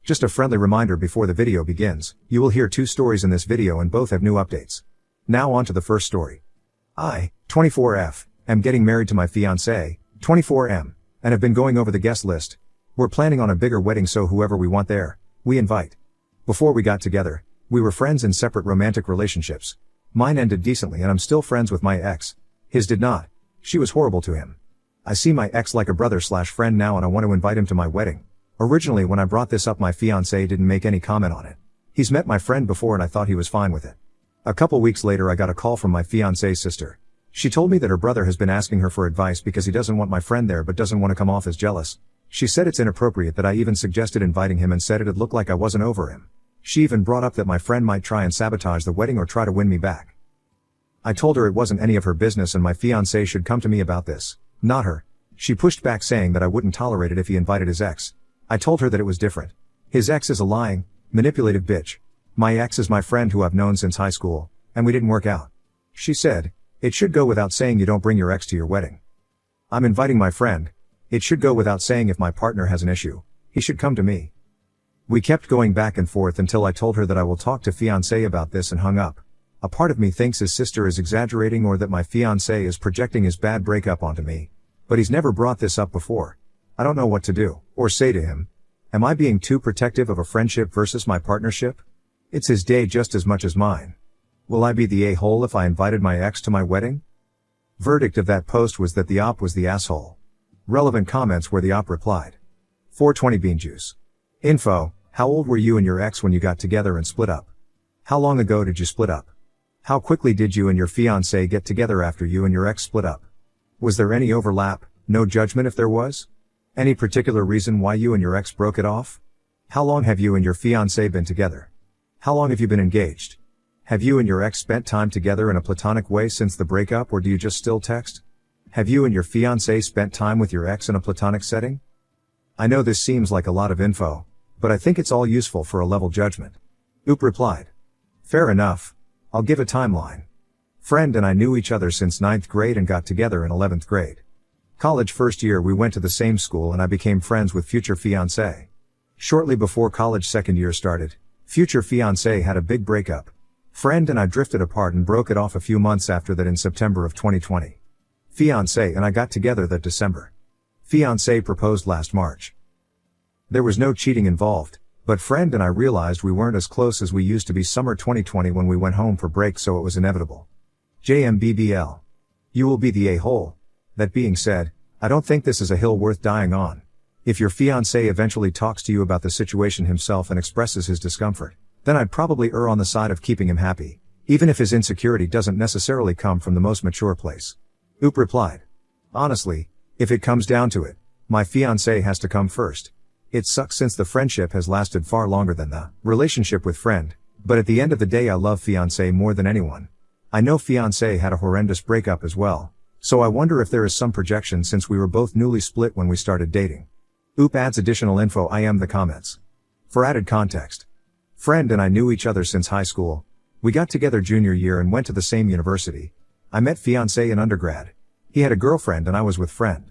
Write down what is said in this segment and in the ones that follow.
Just a friendly reminder before the video begins, you will hear two stories in this video and both have new updates. Now on to the first story. I, 24F, am getting married to my fiancé, 24M, and have been going over the guest list. We're planning on a bigger wedding, so whoever we want there, we invite. Before we got together, we were friends in separate romantic relationships. Mine ended decently and I'm still friends with my ex. His did not. She was horrible to him. I see my ex like a brother/friend now and I want to invite him to my wedding. Originally when I brought this up, my fiancé didn't make any comment on it. He's met my friend before and I thought he was fine with it. A couple weeks later I got a call from my fiancé's sister. She told me that her brother has been asking her for advice because he doesn't want my friend there but doesn't want to come off as jealous. She said it's inappropriate that I even suggested inviting him and said it'd look like I wasn't over him. She even brought up that my friend might try and sabotage the wedding or try to win me back. I told her it wasn't any of her business and my fiancé should come to me about this, not her. She pushed back saying that I wouldn't tolerate it if he invited his ex. I told her that it was different. His ex is a lying, manipulative bitch. My ex is my friend who I've known since high school, and we didn't work out. She said, it should go without saying you don't bring your ex to your wedding. I'm inviting my friend. It should go without saying if my partner has an issue, he should come to me. We kept going back and forth until I told her that I will talk to fiancé about this and hung up. A part of me thinks his sister is exaggerating or that my fiancé is projecting his bad breakup onto me. But he's never brought this up before. I don't know what to do, or say to him. Am I being too protective of a friendship versus my partnership? It's his day just as much as mine. Will I be the a-hole if I invited my ex to my wedding? Verdict of that post was that the op was the asshole. Relevant comments where the op replied. 420 Bean Juice. Info, how old were you and your ex when you got together and split up? How long ago did you split up? How quickly did you and your fiancé get together after you and your ex split up? Was there any overlap? No judgment if there was? Any particular reason why you and your ex broke it off? How long have you and your fiancé been together? How long have you been engaged? Have you and your ex spent time together in a platonic way since the breakup or do you just still text? Have you and your fiancé spent time with your ex in a platonic setting? I know this seems like a lot of info, but I think it's all useful for a level judgment. Oop replied. Fair enough. I'll give a timeline. Friend and I knew each other since 9th grade and got together in 11th grade. College first year we went to the same school and I became friends with future fiancé. Shortly before college second year started, future fiancé had a big breakup. Friend and I drifted apart and broke it off a few months after that in September of 2020. Fiancé and I got together that December. Fiancé proposed last March. There was no cheating involved, but friend and I realized we weren't as close as we used to be summer 2020 when we went home for break, so it was inevitable. JMBBL. You will be the a-hole. That being said, I don't think this is a hill worth dying on. If your fiancé eventually talks to you about the situation himself and expresses his discomfort, then I'd probably err on the side of keeping him happy, even if his insecurity doesn't necessarily come from the most mature place. Oop replied. Honestly, if it comes down to it, my fiancé has to come first. It sucks since the friendship has lasted far longer than the relationship with friend, but at the end of the day I love fiancé more than anyone. I know fiancé had a horrendous breakup as well, so I wonder if there is some projection since we were both newly split when we started dating. Oop adds additional info in the comments. For added context. Friend and I knew each other since high school. We got together junior year and went to the same university. I met fiancé in undergrad. He had a girlfriend and I was with friend.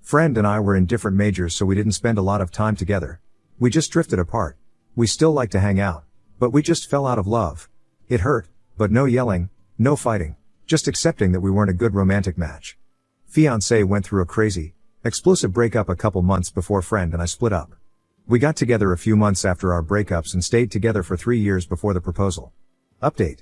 Friend and I were in different majors so we didn't spend a lot of time together. We just drifted apart. We still like to hang out, but we just fell out of love. It hurt, but no yelling, no fighting, just accepting that we weren't a good romantic match. Fiancé went through a crazy, explosive breakup a couple months before friend and I split up. We got together a few months after our breakups and stayed together for 3 years before the proposal. Update.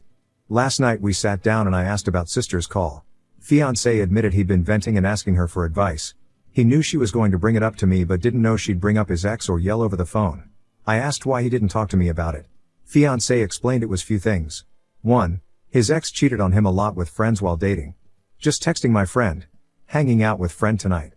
Last night we sat down and I asked about sister's call. Fiancé admitted he'd been venting and asking her for advice. He knew she was going to bring it up to me but didn't know she'd bring up his ex or yell over the phone. I asked why he didn't talk to me about it. Fiancé explained it was few things. 1. His ex cheated on him a lot with friends while dating. Just texting my friend. Hanging out with friend tonight.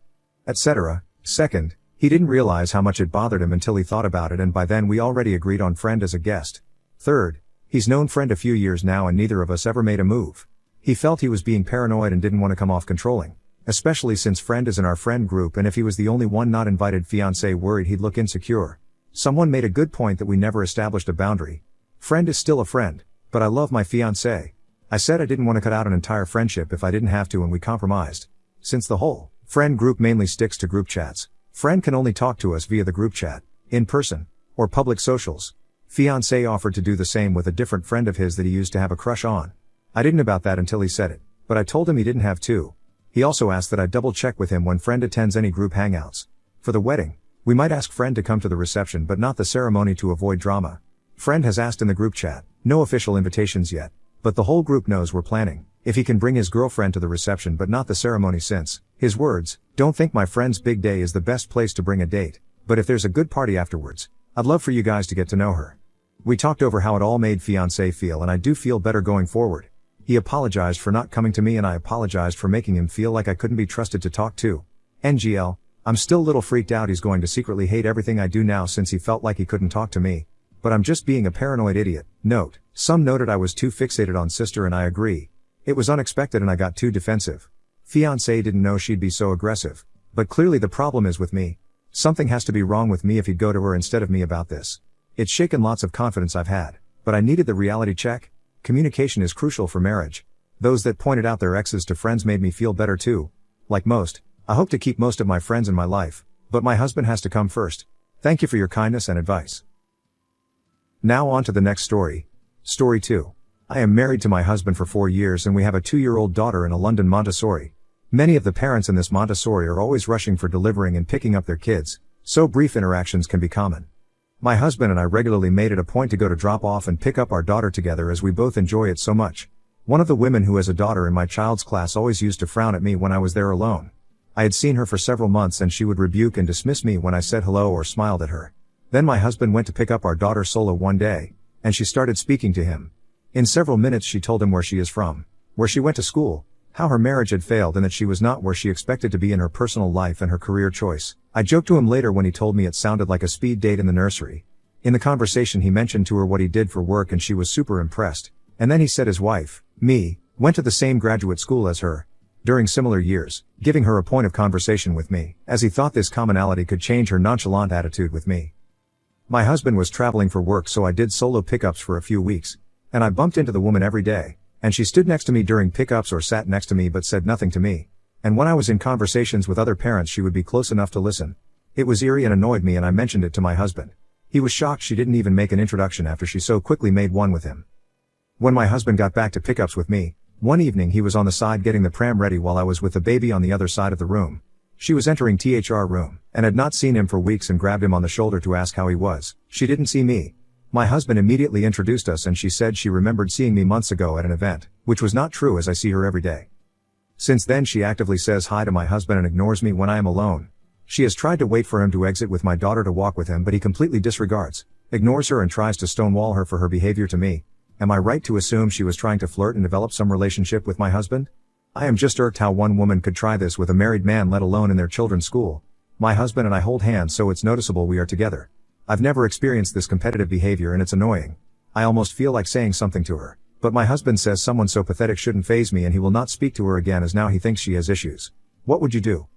Etc. 2nd, he didn't realize how much it bothered him until he thought about it and by then we already agreed on friend as a guest. 3rd, he's known friend a few years now and neither of us ever made a move. He felt he was being paranoid and didn't want to come off controlling. Especially since friend is in our friend group and if he was the only one not invited, fiancé worried he'd look insecure. Someone made a good point that we never established a boundary. Friend is still a friend, but I love my fiancé. I said I didn't want to cut out an entire friendship if I didn't have to and we compromised. Since the whole friend group mainly sticks to group chats, friend can only talk to us via the group chat. In person, or public socials. Fiancé offered to do the same with a different friend of his that he used to have a crush on. I didn't about that until he said it, but I told him he didn't have to. He also asked that I double check with him when friend attends any group hangouts. For the wedding, we might ask friend to come to the reception but not the ceremony to avoid drama. Friend has asked in the group chat, no official invitations yet, but the whole group knows we're planning, if he can bring his girlfriend to the reception but not the ceremony since, his words, don't think my friend's big day is the best place to bring a date, but if there's a good party afterwards, I'd love for you guys to get to know her. We talked over how it all made fiancé feel and I do feel better going forward. He apologized for not coming to me and I apologized for making him feel like I couldn't be trusted to talk to. NGL, I'm still a little freaked out he's going to secretly hate everything I do now since he felt like he couldn't talk to me. But I'm just being a paranoid idiot. Note, some noted I was too fixated on sister and I agree. It was unexpected and I got too defensive. Fiancé didn't know she'd be so aggressive. But clearly the problem is with me. Something has to be wrong with me if he'd go to her instead of me about this. It's shaken lots of confidence I've had. But I needed the reality check. Communication is crucial for marriage. Those that pointed out their exes to friends made me feel better too. Like most, I hope to keep most of my friends in my life, but my husband has to come first. Thank you for your kindness and advice. Now on to the next story. Story 2. I am married to my husband for 4 years and we have a 2-year-old daughter in a London Montessori. Many of the parents in this Montessori are always rushing for delivering and picking up their kids, so brief interactions can be common. My husband and I regularly made it a point to go to drop off and pick up our daughter together as we both enjoy it so much. One of the women who has a daughter in my child's class always used to frown at me when I was there alone. I had seen her for several months and she would rebuke and dismiss me when I said hello or smiled at her. Then my husband went to pick up our daughter solo one day, and she started speaking to him. In several minutes she told him where she is from, where she went to school, how her marriage had failed and that she was not where she expected to be in her personal life and her career choice. I joked to him later when he told me it sounded like a speed date in the nursery. In the conversation he mentioned to her what he did for work and she was super impressed. And then he said his wife, me, went to the same graduate school as her, during similar years, giving her a point of conversation with me, as he thought this commonality could change her nonchalant attitude with me. My husband was traveling for work so I did solo pickups for a few weeks, and I bumped into the woman every day, and she stood next to me during pickups or sat next to me but said nothing to me. And when I was in conversations with other parents she would be close enough to listen. It was eerie and annoyed me and I mentioned it to my husband. He was shocked she didn't even make an introduction after she so quickly made one with him. When my husband got back to pickups with me, one evening he was on the side getting the pram ready while I was with the baby on the other side of the room. She was entering THR room, and had not seen him for weeks and grabbed him on the shoulder to ask how he was. She didn't see me. My husband immediately introduced us and she said she remembered seeing me months ago at an event, which was not true as I see her every day. Since then she actively says hi to my husband and ignores me when I am alone. She has tried to wait for him to exit with my daughter to walk with him but he completely disregards, ignores her and tries to stonewall her for her behavior to me. Am I right to assume she was trying to flirt and develop some relationship with my husband? I am just irked how one woman could try this with a married man let alone in their children's school. My husband and I hold hands so it's noticeable we are together. I've never experienced this competitive behavior and it's annoying. I almost feel like saying something to her, but my husband says someone so pathetic shouldn't faze me and he will not speak to her again as now he thinks she has issues. What would you do?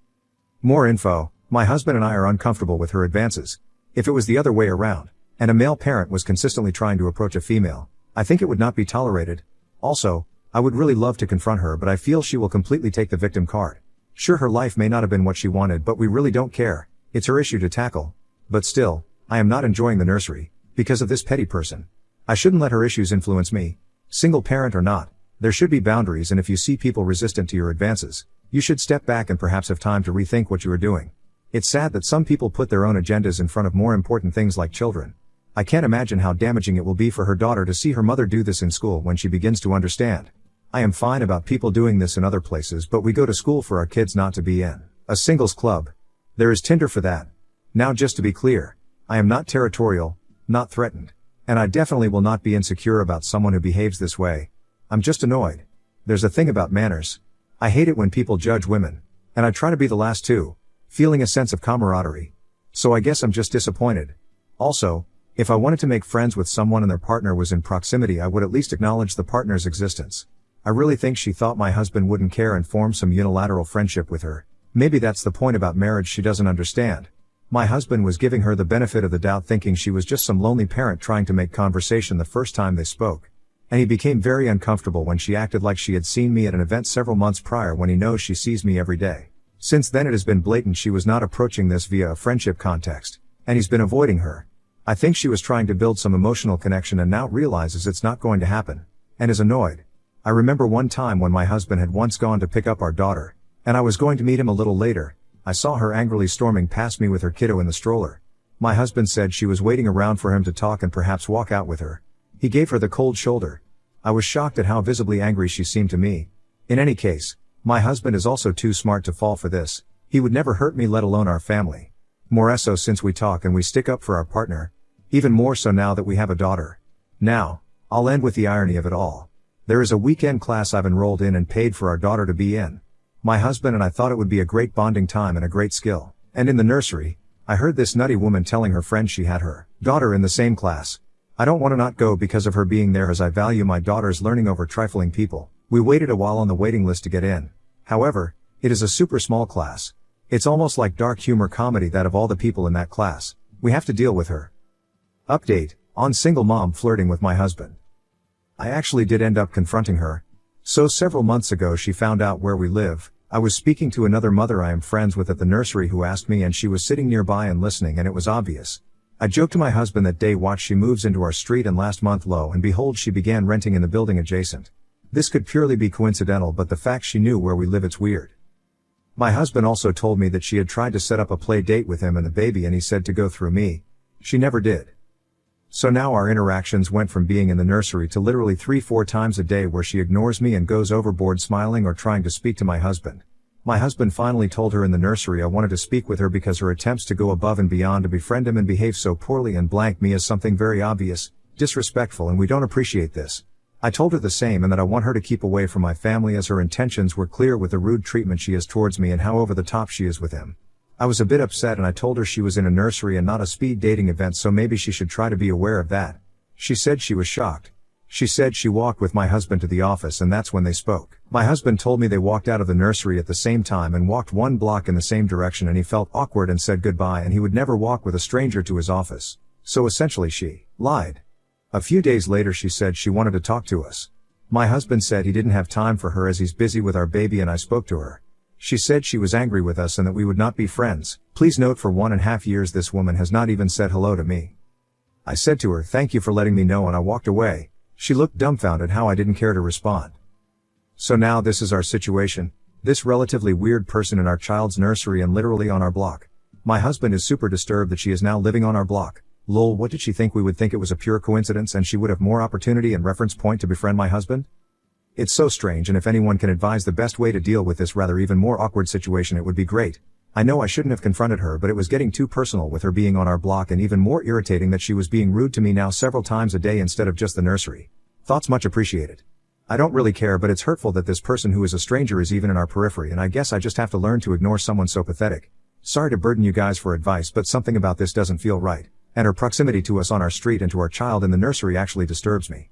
More info. My husband and I are uncomfortable with her advances. If it was the other way around, and a male parent was consistently trying to approach a female, I think it would not be tolerated. Also, I would really love to confront her but I feel she will completely take the victim card. Sure, her life may not have been what she wanted but we really don't care. It's her issue to tackle. But still, I am not enjoying the nursery, because of this petty person. I shouldn't let her issues influence me. Single parent or not, there should be boundaries and if you see people resistant to your advances, you should step back and perhaps have time to rethink what you are doing. It's sad that some people put their own agendas in front of more important things like children. I can't imagine how damaging it will be for her daughter to see her mother do this in school when she begins to understand. I am fine about people doing this in other places but we go to school for our kids not to be in a singles club. There is Tinder for that. Now just to be clear, I am not territorial, not threatened, and I definitely will not be insecure about someone who behaves this way. I'm just annoyed. There's a thing about manners. I hate it when people judge women, and I try to be the last to, feeling a sense of camaraderie. So I guess I'm just disappointed. Also, if I wanted to make friends with someone and their partner was in proximity I would at least acknowledge the partner's existence. I really think she thought my husband wouldn't care and form some unilateral friendship with her. Maybe that's the point about marriage she doesn't understand. My husband was giving her the benefit of the doubt thinking she was just some lonely parent trying to make conversation the first time they spoke. And he became very uncomfortable when she acted like she had seen me at an event several months prior when he knows she sees me every day. Since then it has been blatant she was not approaching this via a friendship context, and he's been avoiding her. I think she was trying to build some emotional connection and now realizes it's not going to happen, and is annoyed. I remember one time when my husband had once gone to pick up our daughter, and I was going to meet him a little later. I saw her angrily storming past me with her kiddo in the stroller. My husband said she was waiting around for him to talk and perhaps walk out with her. He gave her the cold shoulder. I was shocked at how visibly angry she seemed to me. In any case, my husband is also too smart to fall for this. He would never hurt me, let alone our family. More so since we talk and we stick up for our partner. Even more so now that we have a daughter. Now, I'll end with the irony of it all. There is a weekend class I've enrolled in and paid for our daughter to be in. My husband and I thought it would be a great bonding time and a great skill. And in the nursery, I heard this nutty woman telling her friend she had her daughter in the same class. I don't want to not go because of her being there, as I value my daughter's learning over trifling people. We waited a while on the waiting list to get in. However, it is a super small class. It's almost like dark humor comedy that of all the people in that class, we have to deal with her. Update, on single mom flirting with my husband. I actually did end up confronting her. So several months ago she found out where we live. I was speaking to another mother I am friends with at the nursery who asked me, and she was sitting nearby and listening, and it was obvious. I joked to my husband that day watch she moves into our street, and last month lo and behold she began renting in the building adjacent. This could purely be coincidental, but the fact she knew where we live, it's weird. My husband also told me that she had tried to set up a play date with him and the baby, and he said to go through me. She never did. So now our interactions went from being in the nursery to literally 3-4 times a day where she ignores me and goes overboard smiling or trying to speak to my husband. My husband finally told her in the nursery I wanted to speak with her because her attempts to go above and beyond to befriend him and behave so poorly and blank me as something very obvious, disrespectful, and we don't appreciate this. I told her the same, and that I want her to keep away from my family, as her intentions were clear with the rude treatment she has towards me and how over the top she is with him. I was a bit upset, and I told her she was in a nursery and not a speed dating event, so maybe she should try to be aware of that. She said she was shocked. She said she walked with my husband to the office, and that's when they spoke. My husband told me they walked out of the nursery at the same time and walked 1 block in the same direction, and he felt awkward and said goodbye, and he would never walk with a stranger to his office. So essentially she lied. A few days later she said she wanted to talk to us. My husband said he didn't have time for her as he's busy with our baby, and I spoke to her. She said she was angry with us and that we would not be friends. Please note, for 1.5 years this woman has not even said hello to me. I said to her, thank you for letting me know, and I walked away. She looked dumbfounded how I didn't care to respond. So now this is our situation. This relatively weird person in our child's nursery and literally on our block. My husband is super disturbed that she is now living on our block. Lol, what did she think we would think it was a pure coincidence and she would have more opportunity and reference point to befriend my husband? It's so strange, and if anyone can advise the best way to deal with this rather even more awkward situation, it would be great. I know I shouldn't have confronted her, but it was getting too personal with her being on our block, and even more irritating that she was being rude to me now several times a day instead of just the nursery. Thoughts much appreciated. I don't really care, but it's hurtful that this person who is a stranger is even in our periphery, and I guess I just have to learn to ignore someone so pathetic. Sorry to burden you guys for advice, but something about this doesn't feel right, and her proximity to us on our street and to our child in the nursery actually disturbs me.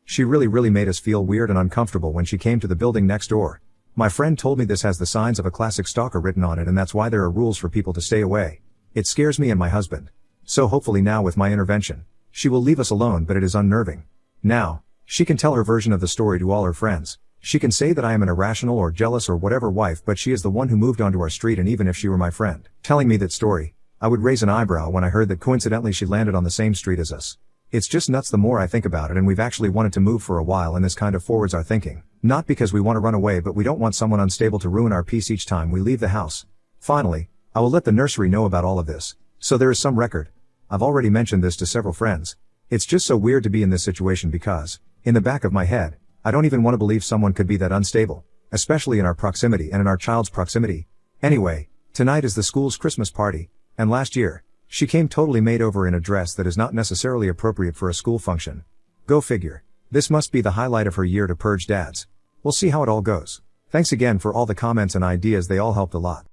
She really made us feel weird and uncomfortable when she came to the building next door. My friend told me this has the signs of a classic stalker written on it, and that's why there are rules for people to stay away. It scares me and my husband. So hopefully now with my intervention, she will leave us alone, but it is unnerving. Now, she can tell her version of the story to all her friends. She can say that I am an irrational or jealous or whatever wife, but she is the one who moved onto our street, and even if she were my friend telling me that story, I would raise an eyebrow when I heard that coincidentally she landed on the same street as us. It's just nuts the more I think about it, and we've actually wanted to move for a while, and this kind of forwards our thinking. Not because we want to run away, but we don't want someone unstable to ruin our peace each time we leave the house. Finally, I will let the nursery know about all of this, so there is some record. I've already mentioned this to several friends. It's just so weird to be in this situation because, in the back of my head, I don't even want to believe someone could be that unstable, especially in our proximity and in our child's proximity. Anyway, tonight is the school's Christmas party, and last year, she came totally made over in a dress that is not necessarily appropriate for a school function. Go figure. This must be the highlight of her year to purge dads. We'll see how it all goes. Thanks again for all the comments and ideas, they all helped a lot.